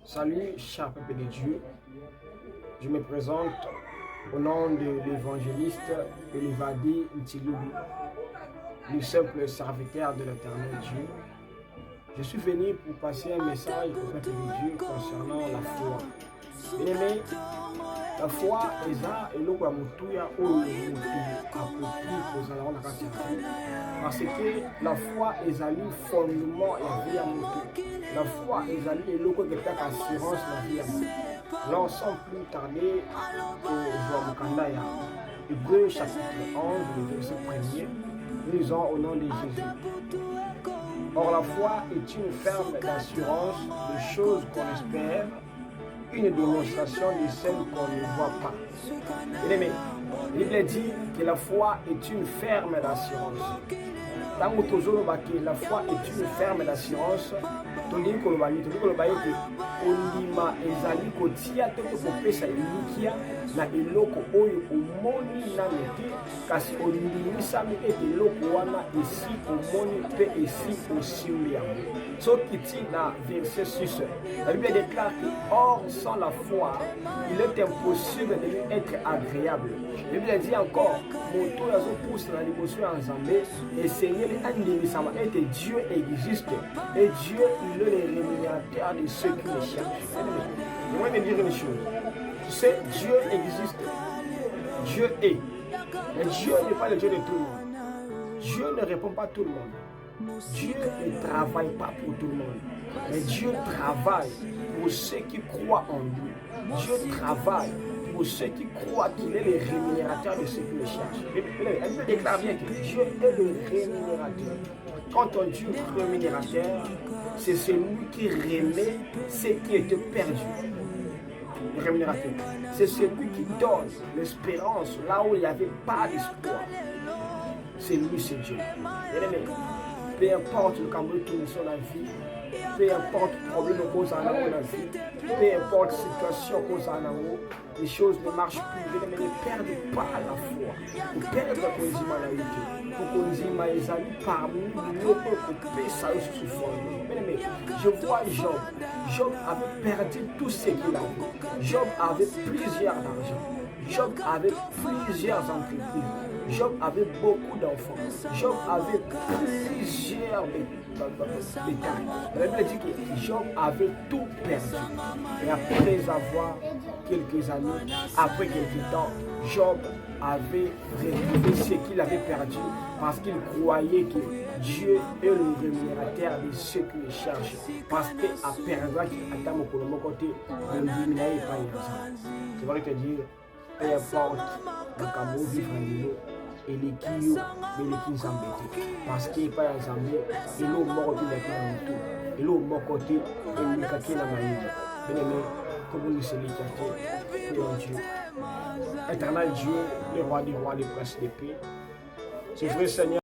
Salut, cher peuple de Dieu. Je me présente au nom de l'évangéliste Elivadi Ntiloulou, le simple serviteur de l'éternel Dieu. Je suis venu pour passer un message au peuple de Dieu concernant la foi. Bien-aimé, la foi est eloko ya motuya oyo motu akoki kozala wana kati ya vie, parce que la foi ezali fondement ya vie ya motu. La foi ezali eloko eketaka assurance na vie ya motu. Alors sans plus tarder kozwa mokanda ya Hébreux chapitre 11 le verset 1er, nous lisons au nom de Jésus. Or la foi est une ferme d'assurance de choses qu'on espère, une démonstration de celles qu'on ne voit pas. Bien-aimé, la Bible dit que la foi est une ferme d'assurance. Dans la foi est une ferme d'assurance. Tondiki koloba ete ondima ezali kotia te kopesa elikia na eloko oyo omoni nanu te, kasi ondimisami ete eloko wana esi omoni mpe esi osimbi yango. Soki ti na verset 6, la Bible déclare que or sans la foi il est impossible de lui être agréable. La Bible dit encore moto azopousse na liboso ya Nzambe esengeli andimisama ete Dieu existe et Dieu il est le rémunérateur de ceux qui le cherchent. Je vais te dire une chose. Tu sais, Dieu existe. Dieu est. Mais Dieu n'est pas le Dieu de tout le monde. Dieu ne répond pas à tout le monde. Dieu ne travaille pas pour tout le monde. Mais Dieu travaille pour ceux qui croient en lui. Dieu travaille pour ceux qui croient qu'il est le rémunérateur de ceux qui le cherchent. Elle déclare bien que Dieu est le rémunérateur. Quand on dit rémunérateur, c'est celui qui remet ce qui était perdu. Le rémunérateur, c'est celui qui donne l'espérance là où il n'y avait pas d'espoir. C'est lui, c'est Dieu. Peu importe le Cameroun sur la vie, peu importe le problème qu'on a dans la vie, peu importe la situation qu'on a dans la vie, les choses ne marchent plus. Mais ne perdez pas la foi. Ne perdez pas la vie. Pour qu'on dise, mais amis, parmi nous, qu'on paie ça sous forme. Mais je vois Job. Job avait perdu tout ce qu'il avait. Job avait plusieurs argent. Job avait plusieurs entreprises. Job avait beaucoup d'enfants. Job avait plusieurs détails. La Bible dit que Job avait tout perdu. Et après avoir quelques années, après quelques temps, Job avait retrouvé ce qu'il avait perdu parce qu'il croyait que Dieu est le rémunérateur de ceux qui le cherchent. Parce qu'il a perdu qui attend mon côté, le diminuer pas l'argent. C'est vrai que dire, peu importe le Cameroun vivre en Nilo, et les Kio, mais les Kio s'embêtent. Parce qu'il n'y a pas d'Azambé, et l'eau mort qui est dans le tout. Et l'eau mort côté, et le kaki dans la maille. Bien aimé, comme nous sommes les kaki, prions Dieu. Éternel Dieu, le roi des rois, le prince des paix. C'est vrai Seigneur.